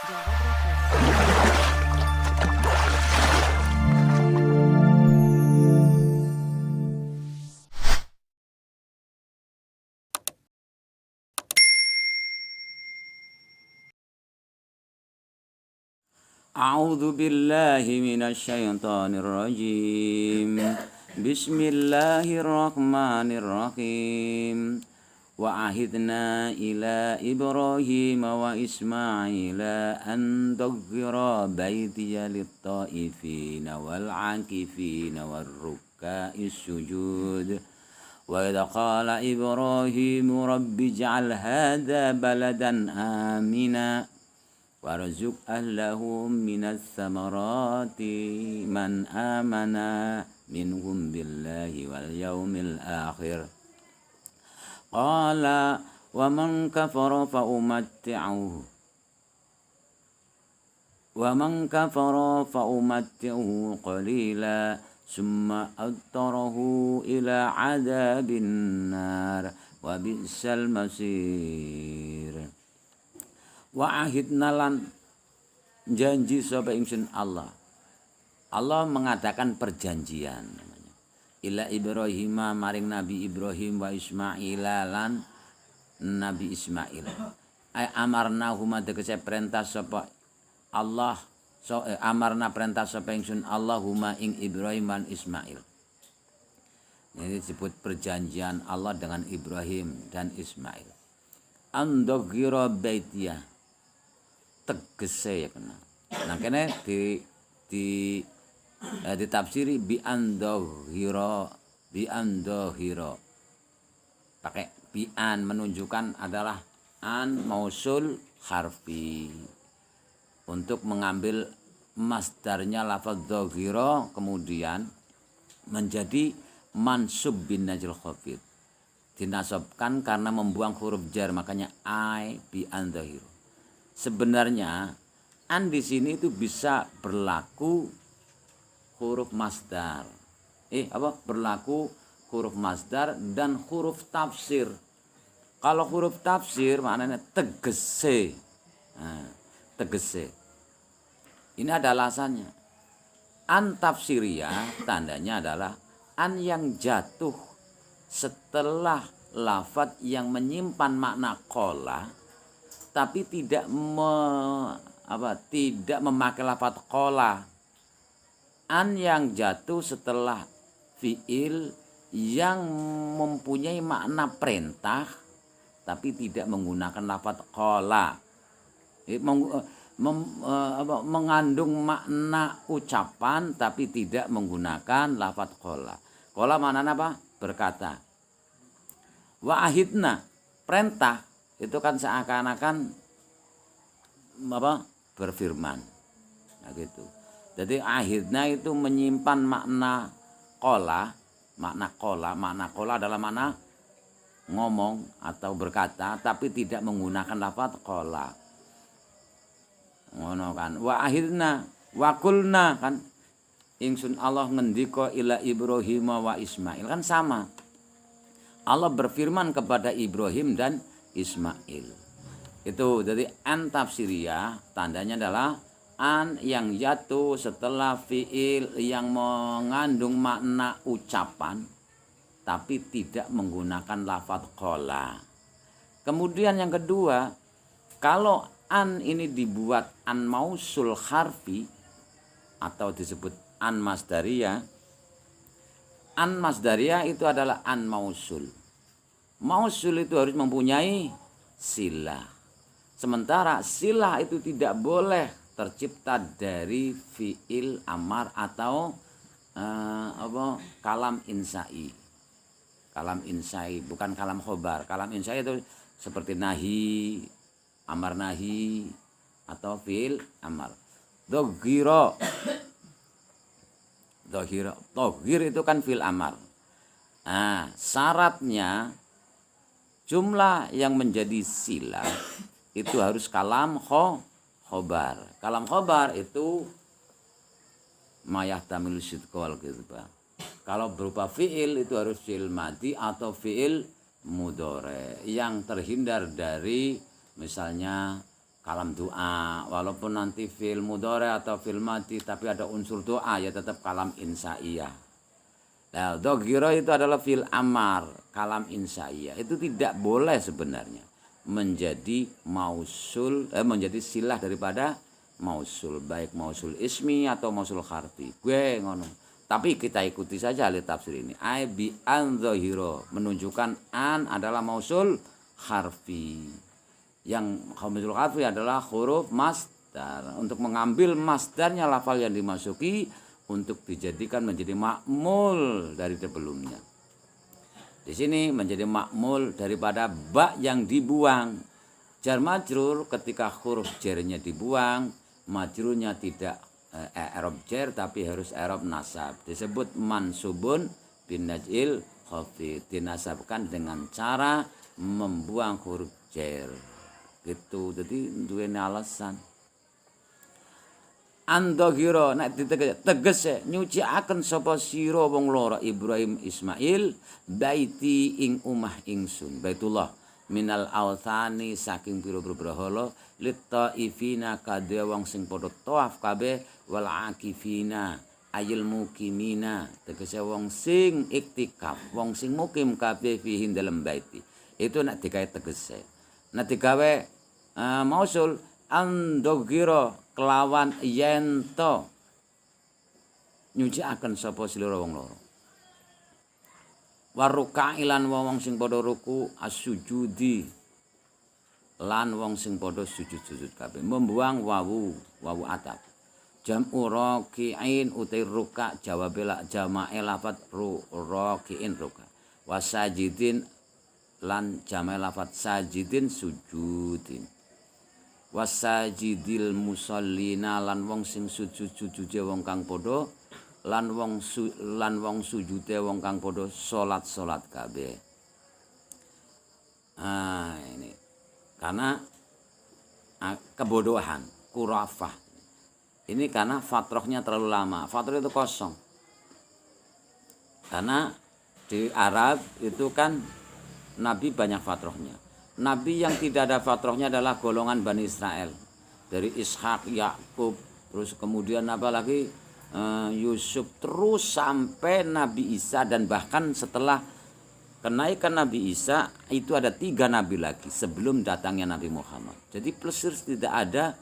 Jawab review. أعوذ بالله من الشيطان الرجيم بسم الله الرحمن الرحيم وعهدنا إلى إبراهيم وإسماعيل أن طهر بيتي للطائفين والعاكفين والركع السجود وإذ قال إبراهيم رب اجعل هذا بلدا آمنا warzuq ahlahum minas samarati man amana minhum billahi wal yaumil akhir qala wa man kafara fa umatti'uhu qalila summa adtarahu ila adabin nar wa bi'sal masir. Wa ahidna lan janji sapa ingsun Allah. Allah mengadakan perjanjian namanya. Ila Ibrahim maring Nabi Ibrahim wa Ismail lan Nabi Ismail. Ay amarna huma tegese perintah sapa Allah amarna perintah sapa ingsun Allah huma ing Ibrahim lan Ismail. Ini disebut perjanjian Allah dengan Ibrahim dan Ismail. Andaghira baitiyah tegese ya kena. Nah kene ditafsiri bi andahira pakai bi an menunjukkan adalah an mausul harfi untuk mengambil masdarnya lafaz dhaghira kemudian menjadi mansub bin najl khafid dinasabkan karena membuang huruf jar makanya ai bi andahira. Sebenarnya an di sini itu bisa berlaku huruf masdar. Berlaku huruf masdar dan huruf tafsir. Kalau huruf tafsir maknanya tegese. Nah, tegese. Ini ada alasannya. An tafsiriyah tandanya adalah an yang jatuh setelah lafadz yang menyimpan makna qala tapi tidak memakai lafadz qala. An yang jatuh setelah fiil yang mempunyai makna perintah tapi tidak menggunakan lafadz qala. Mengandung makna ucapan tapi tidak menggunakan lafadz qala. Qala maknanya apa? Berkata. Wa ahidna perintah itu kan seakan-akan berfirman. Nah gitu. Jadi ahidna itu menyimpan makna qala. Makna qala adalah makna ngomong atau berkata tapi tidak menggunakan lafadz qala. Ngono kan. Wa ahidna wa qulna kan ingsun Allah ngendika ila Ibrahim wa Ismail kan sama. Allah berfirman kepada Ibrahim dan Ismail. Itu jadi an tafsiriyah tandanya adalah an yang jatuh setelah fiil yang mengandung makna ucapan tapi tidak menggunakan lafadz qala. Kemudian yang kedua, kalau an ini dibuat an mausul harfi atau disebut an masdariyah. An masdariyah itu adalah an mausul. Mausul itu harus mempunyai silah. Sementara silah itu tidak boleh tercipta dari fiil amar atau kalam insai. Kalam insai bukan kalam khobar. Kalam insai itu seperti nahi, amar nahi atau fiil amar. Dhaghira. Dhaghir itu kan fiil amar. Nah, syaratnya jumlah yang menjadi silah itu harus kalam khobar. Kalam khobar itu mayahtamil sidqal gitu Pak. Kalau berupa fiil itu harus fiil madhi atau fiil mudhari yang terhindar dari misalnya kalam doa, walaupun nanti fil mudhari atau fil madi tapi ada unsur doa ya tetap kalam insaiyah. Nah, dhaghira itu adalah fil amar, kalam insaiyah. Itu tidak boleh sebenarnya menjadi mausul menjadi silah daripada mausul, baik mausul ismi atau mausul harfi. Gue ngono. Tapi kita ikuti saja ahli tafsir ini. Ai bi an dhahira menunjukkan an adalah mausul harfi. Yang mausul harfi adalah huruf masdar. Untuk mengambil masdarnya lafal yang dimasuki untuk dijadikan menjadi makmul dari sebelumnya. Di sini menjadi makmul daripada ba yang dibuang. Jar majrur ketika huruf jarnya dibuang, majrurnya tidak i'rab jar tapi harus i'rab nasab. Disebut mansubun bin naj'il khafid, dinasabkan dengan cara membuang huruf jar. Gitu. Jadi duweni alasan. Andhahira nek tegese nyucikaken sapa sira wong loro Ibrahim Ismail baiti ing umah ingsun Baitullah minal authani saking pira-pira brahala litaifina kadhe wong sing padha tawaf kabeh wal akifina ayil mukimina tegese wong sing iktikaf wong sing mukim kabeh fihi dalem baiti itu nek digawe tegese nek digawe mausul andhahira kelawan yento nyucikaken sapa slira wong loro waruka ilan wong sing padha ruku as-sujudi lan wong sing padha sujud-sujud kabeh membuang wawu atap jam'u raki'in utai ruka jawabe la jamae lafat raki'in ruka wasajidin lan jamae lafat sajidin sujudin wasajidil musallina lan wong sing sujud-sujude wong kang padha lan wong sujude wong kang padha salat kabeh. Ini karena kebodohan, kurafah. Ini karena fatrohnya terlalu lama. Fatroh itu kosong. Karena di Arab itu kan Nabi banyak fatrohnya. Nabi yang tidak ada fatrohnya adalah golongan Bani Israel. Dari Ishak, Yakub, terus kemudian apa lagi Yusuf, terus sampai Nabi Isa dan bahkan setelah kenaikan Nabi Isa itu ada 3 Nabi lagi sebelum datangnya Nabi Muhammad. Jadi plesir tidak ada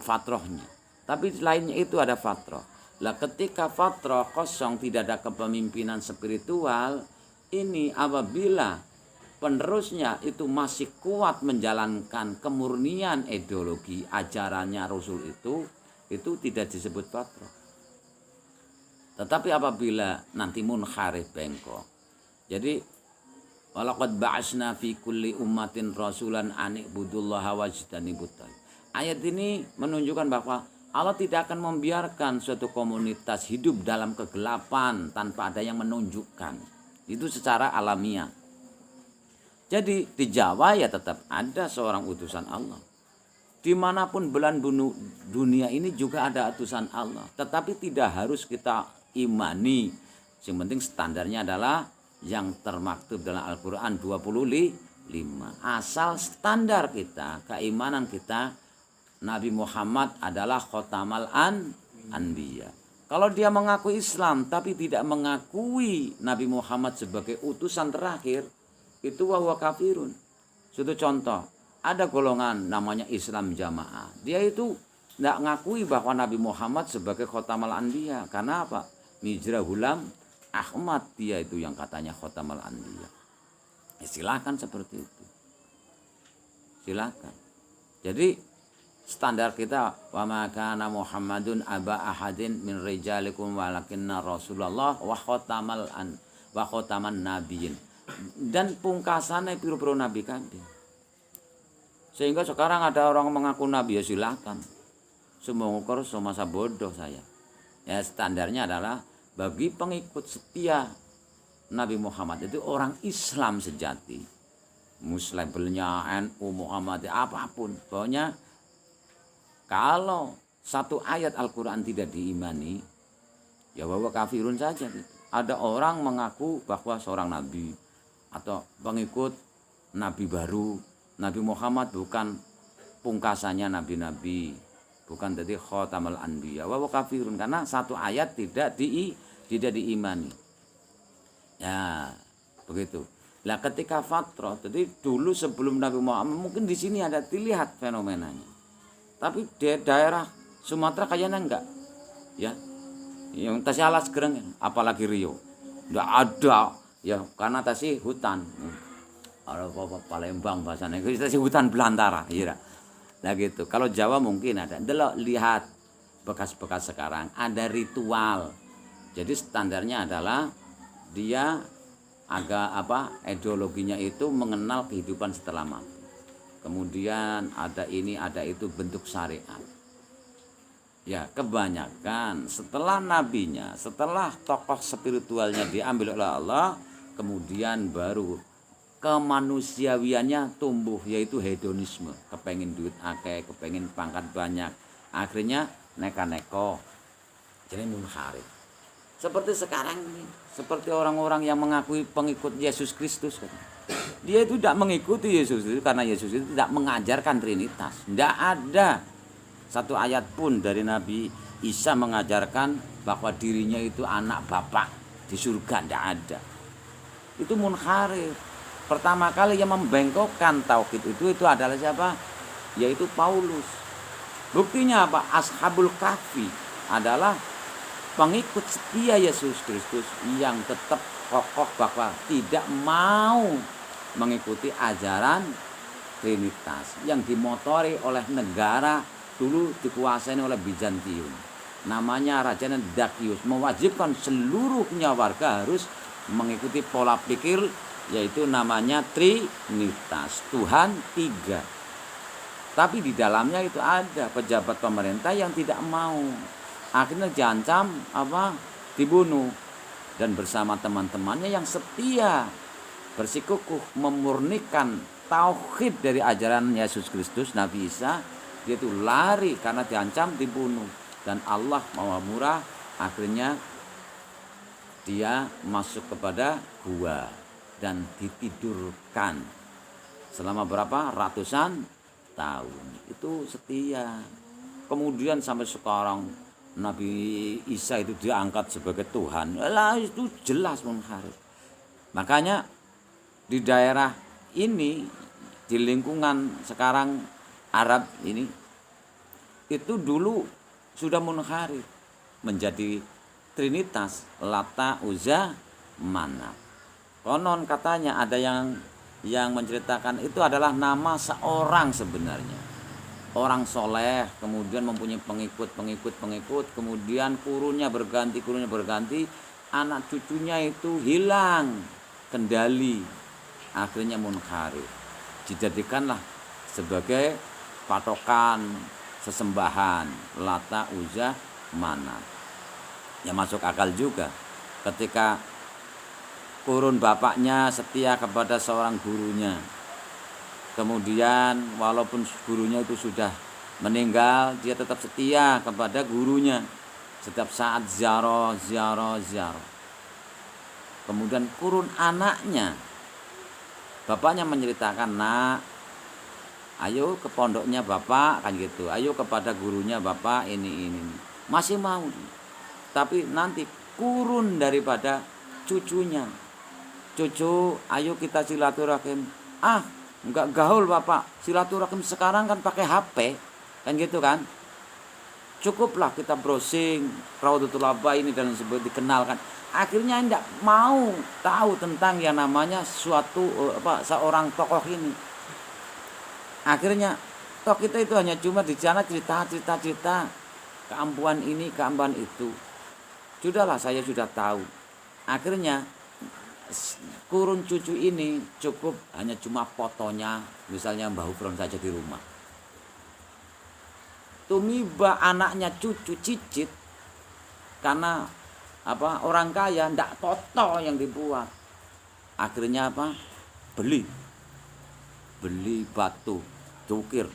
fatrohnya. Tapi lainnya itu ada fatroh. Lah ketika fatroh kosong tidak ada kepemimpinan spiritual, ini apabila penerusnya itu masih kuat menjalankan kemurnian ideologi ajarannya Rasul itu tidak disebut fatroh. Tetapi apabila nanti munharif bengkok. Jadi walaqad ba'asna fi kulli ummatin rasulan an ibudullaha wajtanibut. Ayat ini menunjukkan bahwa Allah tidak akan membiarkan suatu komunitas hidup dalam kegelapan tanpa ada yang menunjukkan. Itu secara alamiah. Jadi di Jawa ya tetap ada seorang utusan Allah. Dimanapun belahan dunia ini juga ada utusan Allah. Tetapi tidak harus kita imani. Yang penting standarnya adalah yang termaktub dalam Al-Quran 25. Asal standar kita, keimanan kita, Nabi Muhammad adalah khotamal anbiya. Kalau dia mengaku Islam tapi tidak mengakui Nabi Muhammad sebagai utusan terakhir, itu wahwa kafirun. Suatu contoh, ada golongan namanya Islam Jamaah. Dia itu tidak ngakui bahwa Nabi Muhammad sebagai khotamal anbiya. Karena apa? Mijra Hulam Ahmad dia itu yang katanya khotamal anbiya. Silakan seperti itu. Silakan. Jadi standar kita wa ma kana Muhammadun aba ahadin min rijalikum walakinna Rasulullah wa khotaman nabiyyin. Dan pungkasannya piro-piro nabi kabeh. Sehingga sekarang ada orang mengaku nabi ya silakan. Semua ngukur semasa bodoh saya. Ya standarnya adalah bagi pengikut setia Nabi Muhammad itu orang Islam sejati. Muslimnya NU Muhammad apapun. Pokoknya kalau satu ayat Al-Quran tidak diimani, ya bahwa kafirun saja. Ada orang mengaku bahwa seorang nabi atau pengikut nabi baru, Nabi Muhammad bukan pungkasannya nabi-nabi, bukan jadi khatamal anbiya wa kafirun, karena satu ayat tidak diimani. Ya, begitu. Lah ketika fatrah, jadi dulu sebelum Nabi Muhammad, mungkin di sini ada dilihat fenomenanya. Tapi di daerah Sumatera kayaknya enggak. Ya. Yang tasih alas gereng, apalagi Rio. Enggak ada. Ya, karena tasih hutan. Ada apa Palembang bahasanya. Itu tasih hutan belantara, iya. Nah gitu. Kalau Jawa mungkin ada. Delok lihat bekas-bekas sekarang ada ritual. Jadi standarnya adalah dia ideologinya itu mengenal kehidupan setelah mati. Kemudian ada ini, ada itu, bentuk syariat. Ya, kebanyakan setelah nabinya, setelah tokoh spiritualnya diambil oleh Allah, kemudian baru kemanusiawiannya tumbuh, yaitu hedonisme. Kepengin duit akeh, kepengin pangkat banyak. Akhirnya neka-neko. Jadi munharif. Seperti sekarang ini, seperti orang-orang yang mengakui pengikut Yesus Kristus. Dia itu tidak mengikuti Yesus itu karena Yesus itu tidak mengajarkan Trinitas. Tidak ada satu ayat pun dari Nabi Isa mengajarkan bahwa dirinya itu anak Bapa di surga. Tidak ada. Itu munharif. Pertama kali yang membengkokkan tauhid itu adalah siapa? Yaitu Paulus. Buktinya apa? Ashabul Kahfi adalah pengikut setia Yesus Kristus yang tetap kokoh bahwa tidak mau mengikuti ajaran Trinitas yang dimotori oleh negara dulu dikuasai oleh Bizantium. Namanya Raja Dakius, mewajibkan seluruhnya warga harus mengikuti pola pikir, yaitu namanya Trinitas, Tuhan tiga. Tapi di dalamnya itu ada pejabat pemerintah yang tidak mau. Akhirnya diancam dibunuh, dan bersama teman-temannya yang setia bersikukuh memurnikan tauhid dari ajaran Yesus Kristus, Nabi Isa, dia itu lari karena diancam dibunuh, dan Allah Maha Murah akhirnya dia masuk kepada gua dan ditidurkan selama berapa ratusan tahun. Itu setia. Kemudian sampai sekarang Nabi Isa itu diangkat sebagai Tuhan. Lah itu jelas munharif. Makanya di daerah ini, di lingkungan sekarang Arab ini, itu dulu sudah munharif menjadi Trinitas, Lata, Uzza, Manat. Konon katanya ada yang menceritakan itu adalah nama seorang sebenarnya. Orang soleh, kemudian mempunyai pengikut, kemudian kurunnya berganti, anak cucunya itu hilang kendali, akhirnya munharif. Dijadikanlah sebagai patokan sesembahan Lata, Uzza, Manat. Ya masuk akal juga ketika kurun bapaknya setia kepada seorang gurunya. Kemudian walaupun gurunya itu sudah meninggal, dia tetap setia kepada gurunya. Setiap saat ziarah. Kemudian kurun anaknya, bapaknya menceritakan, nak, ayo ke pondoknya bapak, kan gitu. Ayo kepada gurunya bapak ini. Masih mau. Tapi nanti kurun daripada cucunya. Cucu, ayo kita silaturahim. Enggak gaul bapak, silaturahim sekarang kan pakai HP, kan gitu kan. Cukuplah kita browsing Raudhatul Aba ini dan sebagainya, dikenalkan. Akhirnya enggak mau tahu tentang yang namanya seorang tokoh ini. Akhirnya toh kita itu hanya cuma di sana cerita keampuhan ini, keampuhan itu. Sudahlah, saya sudah tahu. Akhirnya kurun cucu ini cukup hanya cuma fotonya, misalnya Mbah Ufron saja di rumah. Tumiba anaknya cucu cicit, karena orang kaya ndak foto yang dibuat. Akhirnya beli batu cukir,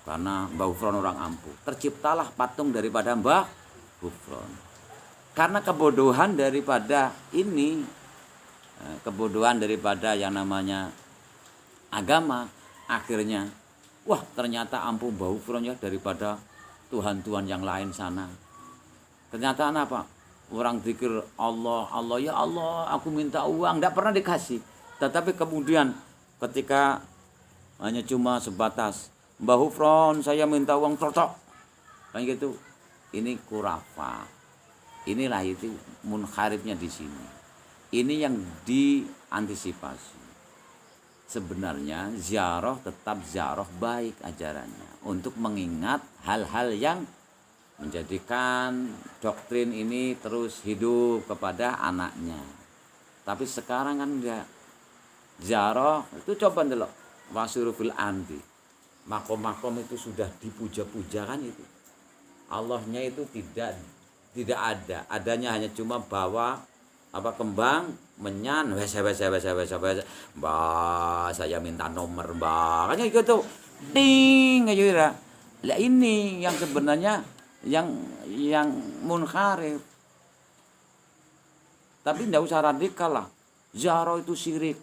karena Mbah Ufron orang ampuh. Terciptalah patung daripada Mbah Ufron. Karena kebodohan daripada ini, kebodohan daripada yang namanya agama, akhirnya Wah, ternyata ampun bau fronnya daripada Tuhan-Tuhan yang lain sana. Kenyataan apa? Orang pikir Allah, Allah, ya Allah, aku minta uang, tidak pernah dikasih. Tetapi kemudian ketika hanya cuma sebatas, Mbah Hufron, saya minta uang cocok. Kayak gitu. Ini kurafa. Inilah itu munharibnya di sini. Ini yang diantisipasi. Sebenarnya ziarah tetap ziarah baik ajarannya untuk mengingat hal-hal yang menjadikan doktrin ini terus hidup kepada anaknya. Tapi sekarang kan enggak. Ziarah itu coba dulu wasurufil anti. Makom-makom itu sudah dipuja-pujakan itu. Allahnya itu tidak ada. Adanya hanya cuma bawa kembang menyan mbak saya minta nomor mbak kayak gitu ding aja gitu. Lah ini yang sebenarnya yang munharif. Tapi tidak usah radikal lah. Ziarah itu syirik.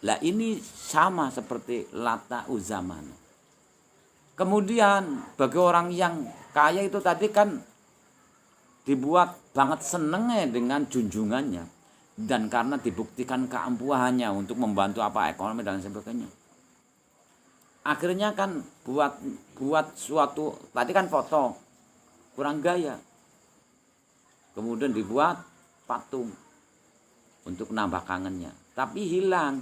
Lah ini sama seperti Lata Uzaman. Kemudian bagi orang yang kaya itu tadi kan dibuat banget senengnya dengan junjungannya. Dan karena dibuktikan keampuhannya untuk membantu ekonomi dan sebagainya. Akhirnya kan buat suatu, tadi kan foto, kurang gaya. Kemudian dibuat patung untuk nambah kangennya. Tapi hilang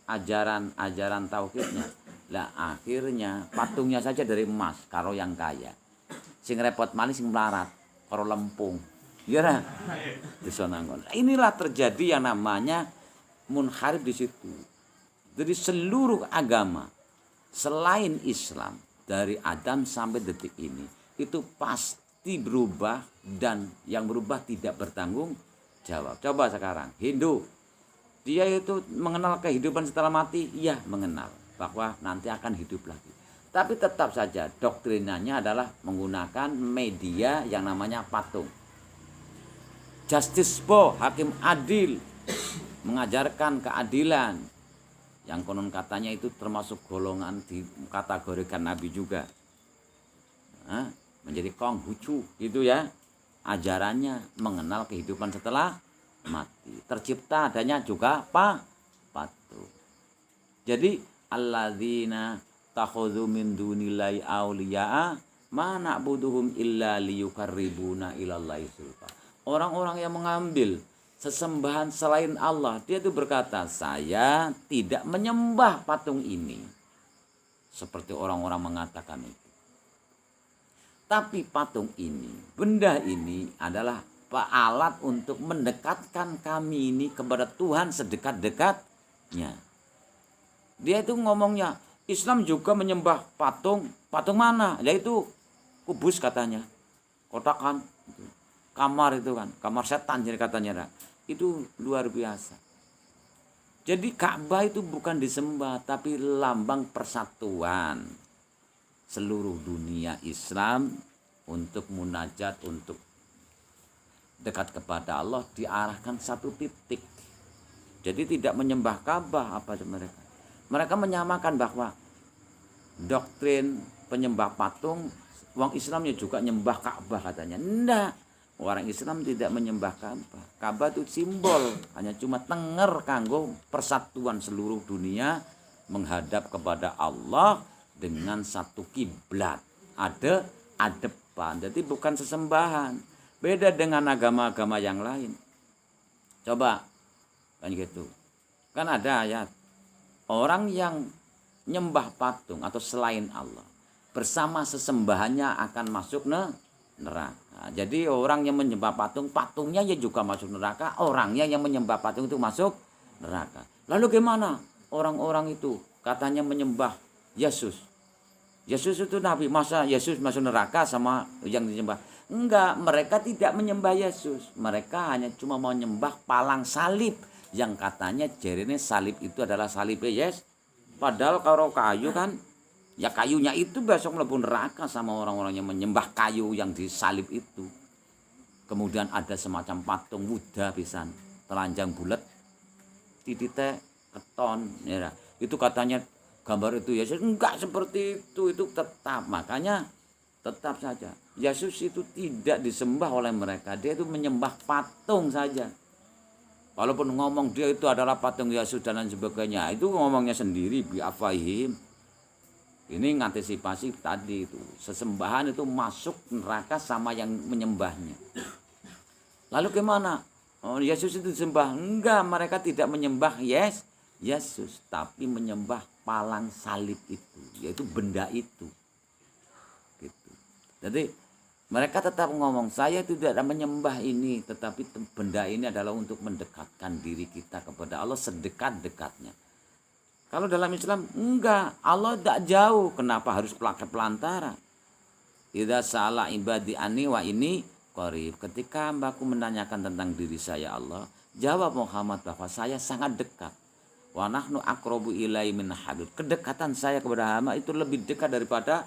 ajaran tauhidnya. Lah akhirnya patungnya saja dari emas karo yang kaya. Sing repot manis sing melarat karo lempung. Ya nah. Inilah terjadi yang namanya munharib di situ. Jadi seluruh agama selain Islam dari Adam sampai detik ini itu pasti berubah dan yang berubah tidak bertanggung jawab. Coba sekarang Hindu, dia itu mengenal kehidupan setelah mati, iya mengenal bahwa nanti akan hidup lagi. Tapi tetap saja doktrinanya adalah menggunakan media yang namanya patung. Justice Bo, hakim adil, mengajarkan keadilan. Yang konon katanya itu termasuk golongan dikategorikan Nabi juga. Menjadi Konghucu gitu ya. Ajarannya mengenal kehidupan setelah mati. Tercipta adanya juga patung. Jadi alladzina takhudhu min dunillahi auliya'a ma na'buduhum illa liyuqarribuna ilallahi zulfa. Orang-orang yang mengambil sesembahan selain Allah, dia itu berkata, saya tidak menyembah patung ini. Seperti orang-orang mengatakan itu. Tapi patung ini, benda ini adalah alat untuk mendekatkan kami ini kepada Tuhan sedekat-dekatnya. Dia itu ngomongnya, Islam juga menyembah patung. Patung mana? Yaitu kubus katanya. Kotakan. Kamar itu kan. Kamar setan jadi katanya. Itu luar biasa. Jadi Ka'bah itu bukan disembah. Tapi lambang persatuan seluruh dunia Islam untuk munajat, untuk dekat kepada Allah diarahkan satu titik. Jadi tidak menyembah Ka'bah apa mereka. Mereka menyamakan bahwa doktrin penyembah patung, orang Islamnya juga nyembah Ka'bah katanya. Enggak, orang Islam tidak menyembah Ka'bah. Ka'bah itu simbol, hanya cuma tenger kanggo persatuan seluruh dunia menghadap kepada Allah dengan satu kiblat. Ada adepan, jadi bukan sesembahan. Beda dengan agama-agama yang lain. Coba kan gitu. Kan ada ayat orang yang nyembah patung atau selain Allah bersama sesembahannya akan masuk neraka. Jadi orang yang menyembah patung, patungnya ya juga masuk neraka. Orangnya yang menyembah patung itu masuk neraka. Lalu gimana? Orang-orang itu katanya menyembah Yesus. Yesus itu Nabi, masa Yesus masuk neraka sama yang disembah? Enggak, mereka tidak menyembah Yesus. Mereka hanya cuma mau menyembah palang salib. Yang katanya jarine salib itu adalah salib Yesus. Padahal kalau kayu kan, ya kayunya itu besok mlebu neraka sama orang-orang yang menyembah kayu yang disalib itu. Kemudian ada semacam patung Buddha pisan, telanjang bulat, titite keton. Ya, itu katanya gambar itu Yesus, enggak seperti itu tetap. Makanya tetap saja Yesus itu tidak disembah oleh mereka, dia itu menyembah patung saja. Walaupun ngomong dia itu adalah patung Yesus dan lain sebagainya, itu ngomongnya sendiri bi'afahim. Ini ngantisipasi tadi itu, sesembahan itu masuk neraka sama yang menyembahnya. Lalu gimana? Oh, Yesus itu disembah? Enggak, mereka tidak menyembah Yesus, tapi menyembah palang salib itu, yaitu benda itu. Gitu. Jadi mereka tetap ngomong, saya tidak menyembah ini, tetapi benda ini adalah untuk mendekatkan diri kita kepada Allah sedekat-dekatnya. Kalau dalam Islam enggak, Allah tidak jauh, kenapa harus pelantara? Idza sa'ala ibadi anni wa ini qarib. Ketika hambaku menanyakan tentang diri saya Allah, jawab Muhammad bahwa saya sangat dekat. Wa nahnu aqrabu ilai min hablil. Kedekatan saya kepada hamba itu lebih dekat daripada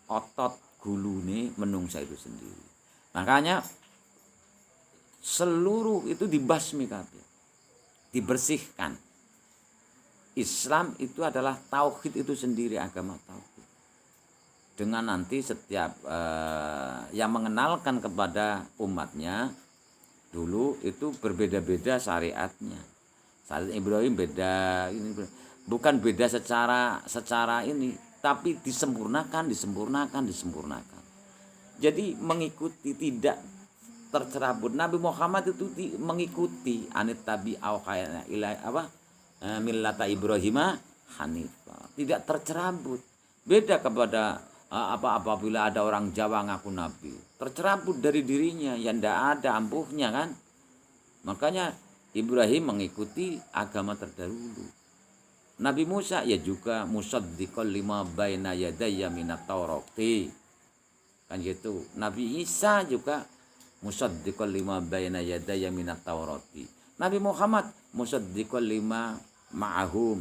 otot gulune menungsa itu sendiri. Makanya seluruh itu dibasmi kabeh. Dibersihkan. Islam itu adalah tauhid itu sendiri, agama tauhid. Dengan nanti setiap yang mengenalkan kepada umatnya dulu itu berbeda-beda syariatnya. Syariat Ibrahim beda, ini bukan beda secara ini, tapi disempurnakan. Jadi mengikuti, tidak tercerabut. Nabi Muhammad itu mengikuti anit tabi auhayna ilai millata Ibrahim Hanifah, tidak tercerabut. Beda kepada apabila ada orang Jawa ngaku nabi, tercerabut dari dirinya, yang tidak ada ampuhnya kan. Makanya Ibrahim mengikuti agama terdahulu. Nabi Musa ya juga musaddiqal lima baina yadayya minat taurati, kan gitu. Nabi Isa juga musaddiqal lima baina yadayya minat taurati. Nabi Muhammad musaddiqal lima ma'ahum.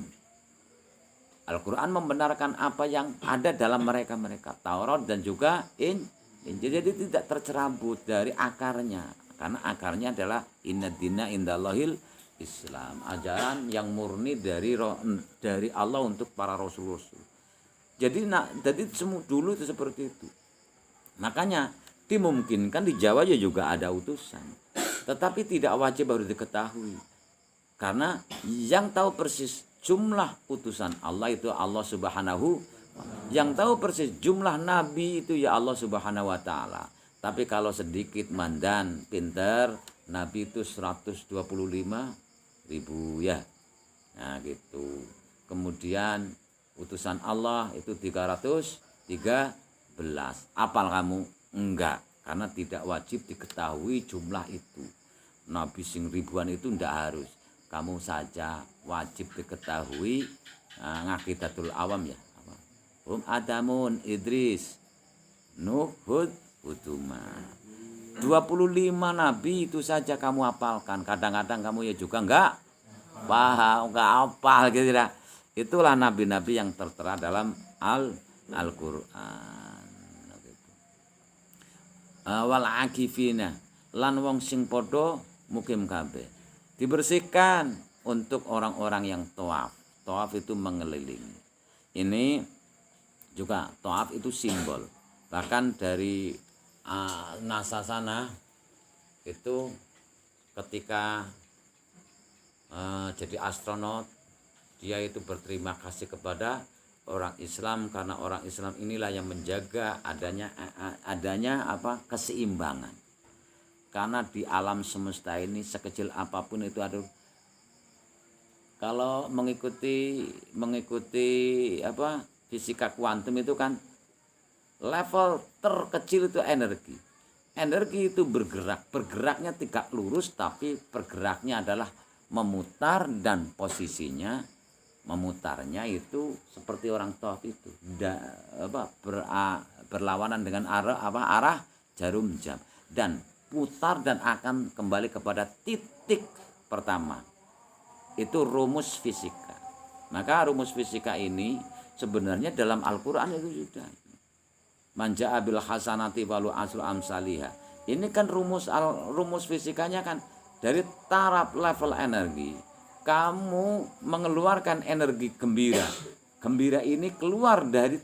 Al-Quran membenarkan apa yang ada dalam mereka Taurat dan juga Injil. Jadi tidak tercerabut dari akarnya, karena akarnya adalah inna dina indallahil Islam, ajaran yang murni dari Allah untuk para rasul-rasul. Jadi dulu itu seperti itu. Makanya dimungkinkan di Jawa juga ada utusan, tetapi tidak wajib harus diketahui. Karena yang tahu persis jumlah utusan Allah itu Allah Subhanahu, yang tahu persis jumlah nabi itu ya Allah Subhanahu wa taala. Tapi kalau sedikit mandan, pinter, nabi itu 125.000 ya. Nah, gitu. Kemudian utusan Allah itu 313. Apal kamu? Enggak, karena tidak wajib diketahui jumlah itu. Nabi sing ribuan itu enggak harus. Kamu saja wajib diketahui ngaqidatul awam ya. Adamun, Idris, Nuh, Hud, Utuma. 25 nabi itu saja kamu hafalkan. Kadang-kadang kamu ya juga enggak paham, enggak hafal gitu ya. Itulah nabi-nabi yang tertera dalam Al-Qur'an. Wal akifina lan wong sing padha mukim kabeh. Dibersihkan untuk orang-orang yang tawaf. Tawaf itu mengelilingi. Ini juga tawaf itu simbol. Bahkan dari NASA sana itu ketika jadi astronot, dia itu berterima kasih kepada orang Islam, karena orang Islam inilah yang menjaga adanya keseimbangan. Karena di alam semesta ini sekecil apapun itu ada. Kalau mengikuti fisika kuantum itu kan level terkecil itu energi. Energi itu bergeraknya tidak lurus, tapi bergeraknya adalah memutar, dan posisinya memutarnya itu seperti orang tawaf itu berlawanan dengan arah jarum jam, dan putar dan akan kembali kepada titik pertama. Itu rumus fisika. Maka rumus fisika ini sebenarnya dalam Al-Quran itu sudah. Manja abil hasanati walu aslu amsaliha. Ini kan rumus fisikanya kan dari taraf level energi. Kamu mengeluarkan energi gembira, gembira ini keluar dari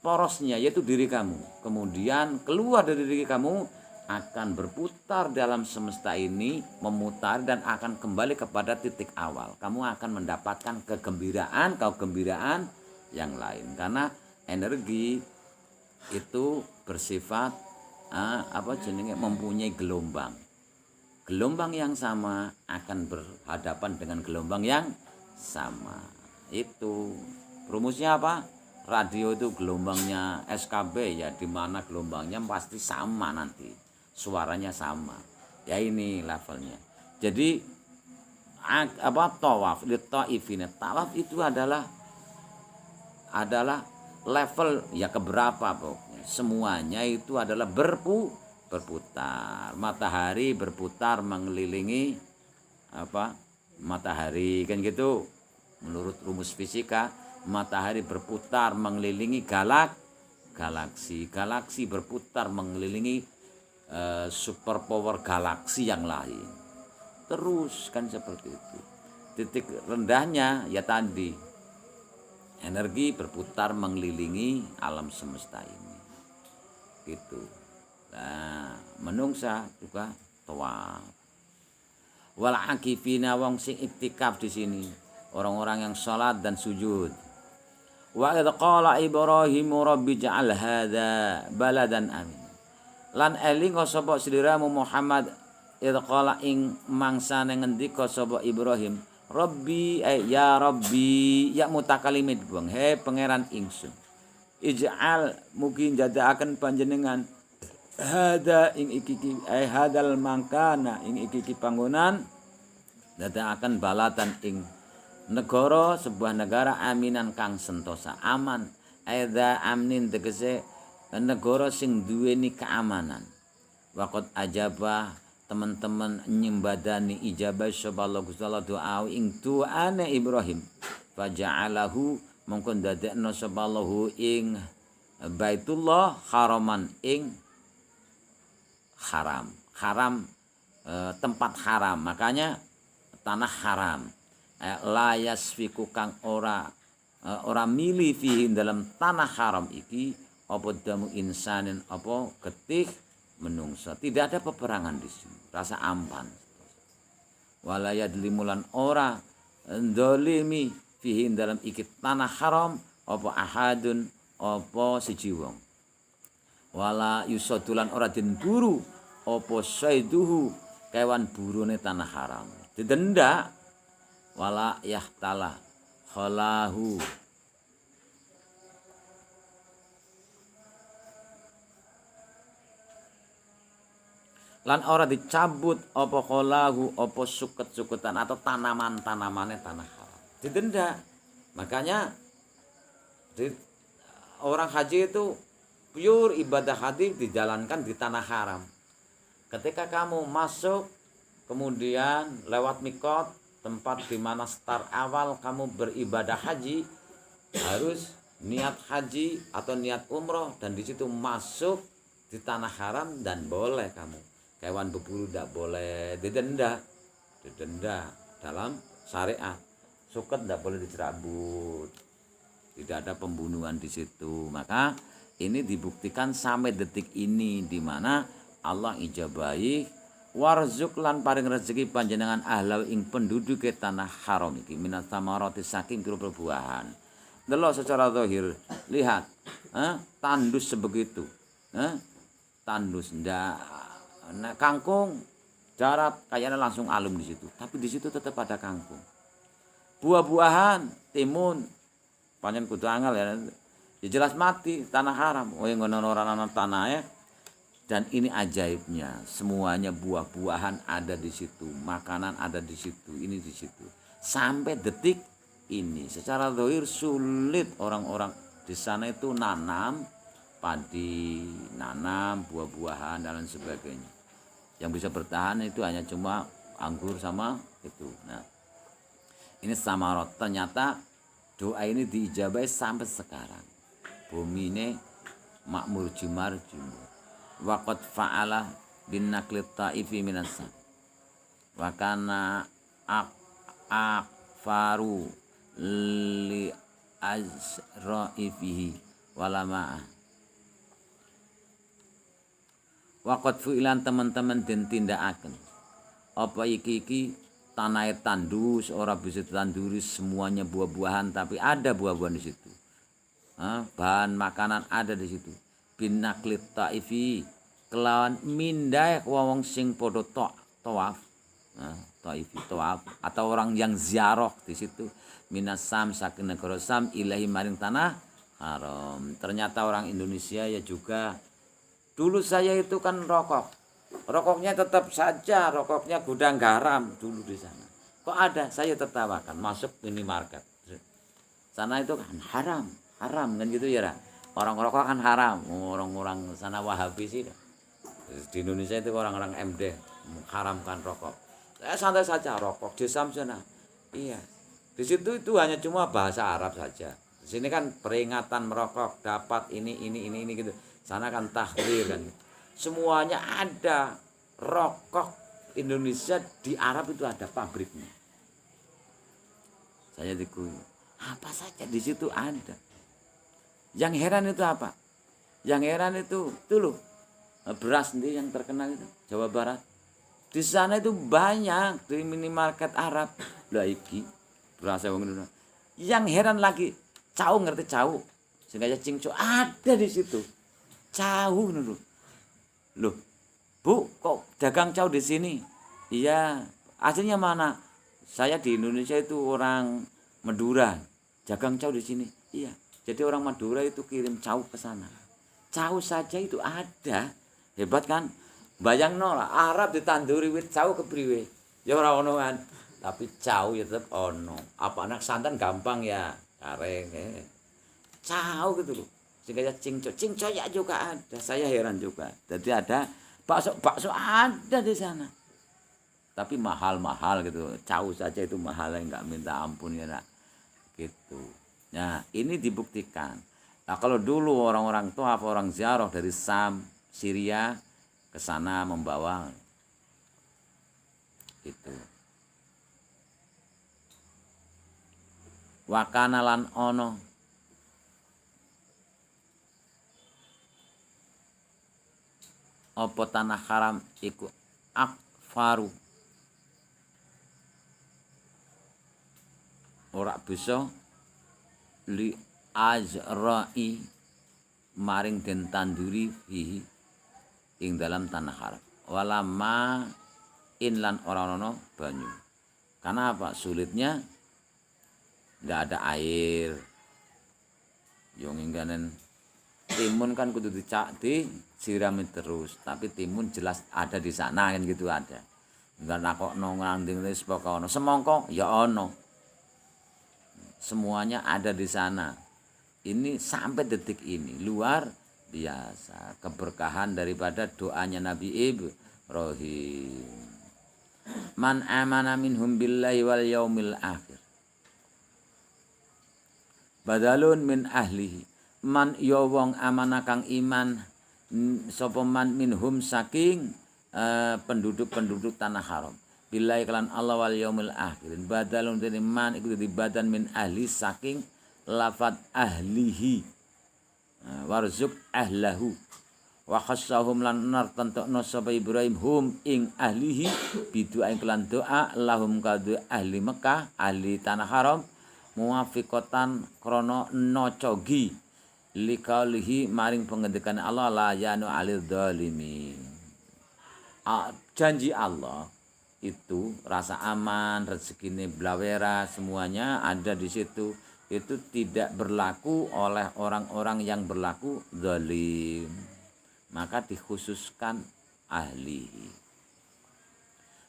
porosnya yaitu diri kamu. Kemudian keluar dari diri kamu akan berputar dalam semesta ini, memutar dan akan kembali kepada titik awal. Kamu akan mendapatkan kegembiraan yang lain karena energi itu bersifat mempunyai gelombang. Gelombang yang sama akan berhadapan dengan gelombang yang sama. Itu rumusnya apa? Radio itu gelombangnya SKB ya, di mana gelombangnya pasti sama nanti. Suaranya sama. Ya ini levelnya. Jadi tawaf, tawaf itu adalah level ya keberapa pokoknya. Semuanya itu adalah berputar. Matahari berputar mengelilingi matahari kan gitu. Menurut rumus fisika, matahari berputar mengelilingi galaksi. Galaksi berputar mengelilingi superpower galaksi yang lain. Terus kan seperti itu. Titik rendahnya ya tadi, energi berputar mengelilingi alam semesta ini. Gitu. Nah, menungsa juga tawaf. Wal akifina wong sing iktikaf di sini, orang-orang yang salat dan sujud. Wa idz qala Ibrahim rabbi ja'al hadza baladan amin. Lan eling sapa sliramu Muhammad idz qala ing mangsane ngendika sapa Ibrahim, Rabbi ya Rabbi ya mutakalimit buang he pangeran ingsun. Ij'al mugi njadakaken panjenengan hada ing iki hadal mangkana ing iki panggonan dadakaken balatan ing negara sebuah negara aminan kang sentosa aman. Aidza amnin tegese negara sing duweni keamanan. Waqat ajabah teman-teman nyembadani ijabah soballahu Gusti Allah doa ing doane Ibrahim faja'alahu mongko ndadekno soballahu ing Baitullah haraman ing haram tempat haram, makanya tanah haram. La yasfiku kang ora mili fihi dalam tanah haram iki apa damu insanin apa getih menungsa. Tidak ada peperangan di sini, rasa ampan. Wala yadlimulan ora ndolimi fihi dalam iki tanah haram apa ahadun apa siji wong. Wala yusadulan ora den buru apa saiduhu kewan burune tanah haram. Didenda wala yahtala khalahu lan ora dicabut apa khalahu apa suket-suketan atau tanaman-tanamannya tanah haram. Didenda. Makanya orang haji itu pure ibadah haji dijalankan di tanah haram. Ketika kamu masuk kemudian lewat mikot, tempat di mana start awal kamu beribadah haji, harus niat haji atau niat umroh dan di situ masuk di tanah haram dan boleh kamu hewan berburu tidak boleh, didenda dalam syariat. Suket tidak boleh dicerabut, tidak ada pembunuhan di situ. Maka ini dibuktikan sampai detik ini di mana Allah ijabahi warzuk lan paring rezeki panjenengan ahlau ing penduduk tanah haram iki minat samarati saking pira buahan. Delok secara zahir, lihat tandus sebegitu. Tandus kangkung darat kayaknya langsung alum di situ, tapi di situ tetap ada kangkung. Buah-buahan timun panen kudu angel ya. Ya jelas mati tanah haram. Ngono ora ana tanah. Dan ini ajaibnya, semuanya buah-buahan ada di situ, makanan ada di situ, ini di situ. Sampai detik ini, secara zahir sulit orang-orang di sana itu nanam padi, nanam buah-buahan dan lain sebagainya. Yang bisa bertahan itu hanya cuma anggur sama itu. Nah, ini samarot. Ternyata doa ini diijabai sampai sekarang. Bumi ini makmur jumar. Waqad fa'ala bin naklit ta'ifi minasa wa kana akfaru li azra'ifihi walama waqad fu'ilan teman-teman den tindakaken apa iki tanah tandus ora bisa ditanduri semuanya buah-buahan tapi ada buah-buahan di situ. Bahan makanan ada di situ. Binaklit taifi kelawan mindai wong sing padha tawaf. Taifi tawaf atau orang yang ziarah di situ minas Sam saking negara Sam ilahi maring tanah haram. Ternyata orang Indonesia ya juga dulu saya itu kan rokoknya tetap saja rokoknya gudang garam dulu di sana. Kok ada? Saya tertawakan masuk minimarket. Sana itu kan haram kan gitu ya. Orang rokok kan haram. Orang-orang sana Wahabi sih. Di Indonesia itu orang-orang MD mengharamkan rokok. Saya santai saja rokok di sana. Iya. Di situ itu hanya cuma bahasa Arab saja. Di sini kan peringatan merokok dapat ini gitu. Sana kan tahrir kan. Semuanya ada. Rokok Indonesia di Arab itu ada pabriknya. Saya dikuyu. Apa saja di situ ada. Yang heran itu apa? Yang heran itu loh. Beras sendiri yang terkenal itu Jawa Barat. Di sana itu banyak di minimarket Arab. Lah iki beras wong Indonesia. Yang heran lagi, cau ngerti cau? Sengaja cingco ada di situ. Cau ngono loh. Bu, kok dagang cau di sini? Iya, aslinya mana? Saya di Indonesia itu orang Madura. Dagang cau di sini. Iya. Jadi orang Madura itu kirim cau ke sana. Cau saja itu ada. Hebat kan? Bayangno lah Arab ditanduri wit cau kepriwe. Ya ora ono kan. Tapi cau ya tetap ono. Apa anak santan gampang ya. Kareng. Cau gitu loh. Sehingga cingco ya juga ada. Saya heran juga. Jadi ada bakso ada di sana. Tapi mahal-mahal gitu. Cau saja itu mahal enggak minta ampun ya nak. Gitu. Nah, ini dibuktikan. Nah, kalau dulu orang-orang tawaf, orang ziarah dari Sam, Syria ke sana membawa itu. Wakana lan ono apa tanah haram iku akfaru ora bisa li azra'i maring den tanduri fihi ing dalam tanah haram walama inlan ora ono banyu. Karena apa? Sulitnya enggak ada air. Yo ngingganen timun kan kudu disirami terus, tapi timun jelas ada di sana kan gitu ada. Enggak nakokno nganding wis pokoke ono semangka ya ono. Semuanya ada di sana. Ini sampai detik ini luar biasa keberkahan daripada doanya Nabi Ibrahim. Man amana minhum billahi wal yaumil akhir. Badalun min ahlihi. Man ya wong amana kang iman sapa man minhum saking penduduk-penduduk tanah haram. Billahi kalan Allah wal yaumil akhir. Badalun dari man iku dari badan min ahli saking lafat ahlihi. Warzuk ahlahu. Wa khassahum lan nartantokno sapa Ibrahim hum ing ahlihi bidu'a kelan doa lahum kadu ahli Mekah ahli tanah haram muwafiqatan krana nocogi likaulihi maring pengendikan Allah la yanu alil zalimin. Janji Allah itu rasa aman, rezekine blawera, semuanya ada di situ. Itu tidak berlaku oleh orang-orang yang berlaku zalim. Maka dikhususkan ahli.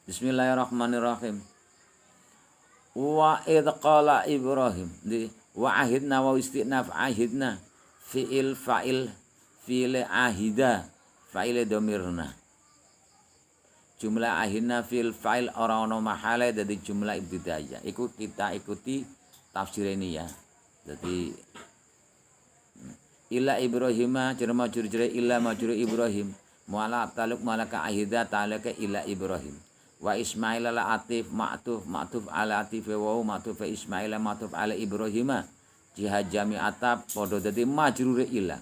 Bismillahirrahmanirrahim. Wa idh qala Ibrahim wa ahidna wa istinaf ahidna fi'il fa'il fi'il ahida fa'il domirna. Jumlah ahidna fi'il fa'il ora ono mahale dari jumlah ibtidaiyah. Iku kita ikuti tafsir ini ya. Jadi illa Ibrahima jere majrur jere illa majrur Ibrahim muala taluk malaka ahida talaka illa Ibrahim wa Ismail la atif ma'tuf ala atif wa ma'tuf Ismail ma'tuf ala Ibrahima jihad jami'ata podo dadi majrure ila.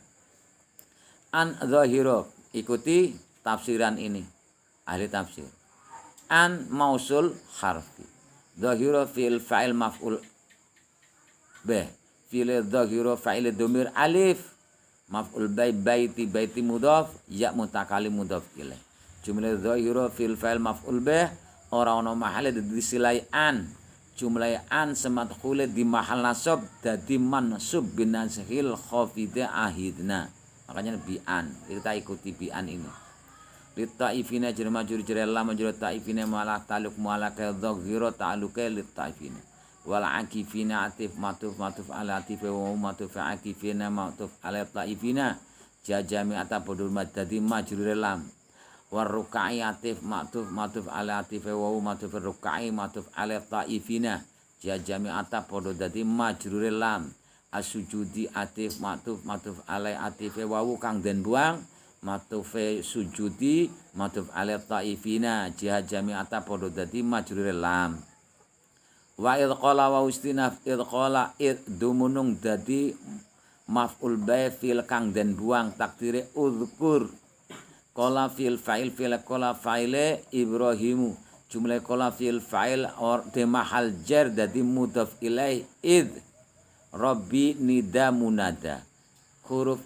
An zahira ikuti tafsiran ini ahli tafsir. An mausul harfi. Zahira fil fa'il maf'ul bih. Fil zahira fa'il dhamir alif. Maf'ul baiti mudhaf ya mutakalim mudhaf ilaih. Jumlah zahira fil fa'il maf'ul bih ora ono mahale disilai an. Jumlah an semadkhule di mahal nasab dadi mansub binazhil khafidha ahidna. Makanya bi'an, kita ikuti bi'an ini. Littaifina jerma juri jerela majrur taifina malah taluk malah ka dhaghira ta'aluka littaifina. Wal akifina atif matuf ala atif wa matuf akifina matuf ala taifina. Jajami ata bodul madadi majrur lam. War rukai atif matuf ala atif wa matuf rukai matuf ala taifina. Jajami ata bodul dadi majrur lam. As-sujudi atif matuf alai atife wawu kang den buang matufe sujudi matuf alai taifina jihad jami'ata podo dadi majrur lam wa id qala wa ustinaf id qala id dumunung dadi maf'ul bai fil kang den buang takdire uzkur qala fil fa'il fil qala fa'ile ibrahimu jumlah qala fil fa'il or de mahal jar dadi mudhaf ilai id Rabbi nida munada huruf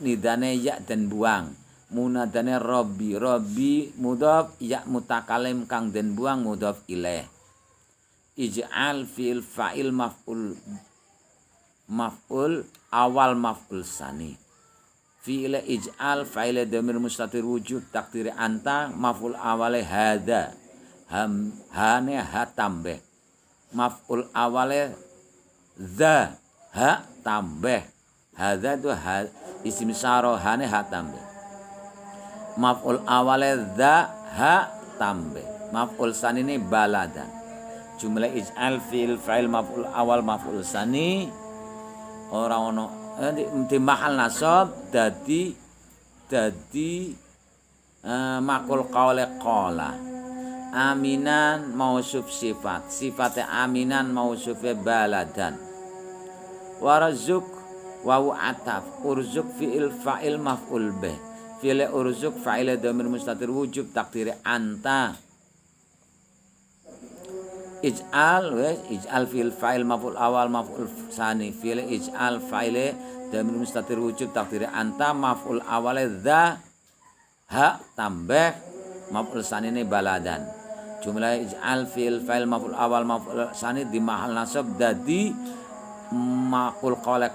nidane ya dan buang munadane Rabbi mudhaf ya mutakalim kang den buang mudhaf ilaih ij'al fil fa'il maf'ul awal maf'ul sani fi'il ij'al fa'il dhamir mustatir wujud takdir anta maf'ul awale hada hane ha tambah maf'ul awale za ha tambah hadza itu isim syarah hane ha tambah maf'ul awale za ha tambah maf'ul sani ini baladan jumlah ij'al fil fa'il maf'ul awal maf'ul sani ora ono di mahal nasab dadi makul qawle qala aminan mausuf sifatnya aminan mausufnya baladan warzuk wawu ataf urzuk fi'il fa'il maf'ul bih fi'il urzuk fa'il dhamir mustatir wujub takdiri anta ij'al fi'il fa'il maf'ul awal maf'ul sani fi'il ij'al fa'il dhamir mustatir wujub takdiri anta maf'ul awal dha ha tambah maf'ul sani ini baladan jumlah ij'al fi'il fa'il maf'ul awal maf'ul sani di mahal nasab dadi maqul qala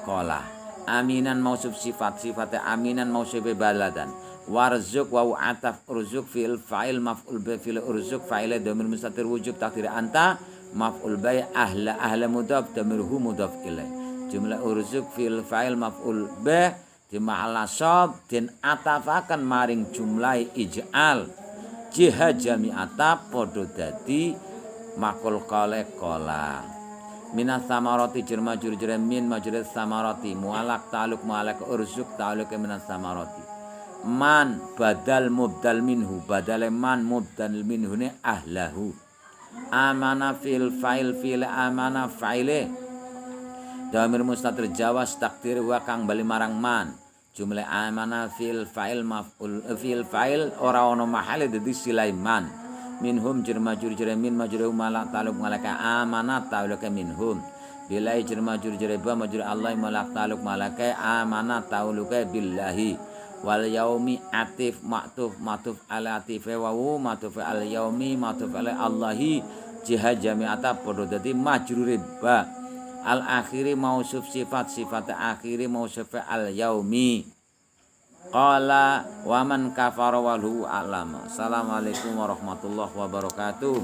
aminan mausuf sifatnya aminan mausuf baladan warzuk wa ataf urzuk fi'il fa'il maf'ul bi fi'il urzuk fa'il dhamir mustatir wujub takdir anta maf'ul bi ahla mudhaf dhamirhu mudhaf ilaih jumlah urzuk fi'il fa'il maf'ul bi di mahal nasab den atafakan maring jumlah ij'al jihad jami'ata podo dadi makul qala minas samarati jerma jur min majrur samarati mualak ta'aluk mualak urzuk ta'aluk minas samarati man badal mubdal minhu badal man mubdal minhu ni ahlahu amana fil fa'il amana fa'ile dhamir mustatir jawas takdir wa kang bali marang man jumlah amana fil fa'il maf'ul fil fa'il ora ono mahale dadi silaiman minhum jerma jur min majrur malak taluk malaka amanat tauluka minhum bilai jerma jur ba majrur Allah malak taluk malaka amanat tauluka billahi wal yaumi atif matuf ala atif wa matuf al yaumi matuf ala Allahi jihad jami'ata podo dadi majrur ba al akhiri mausuf sifat akhiri mausuf al yaumi qala wa man kafara walahu a'lam. Assalamualaikum warahmatullahi wabarakatuh.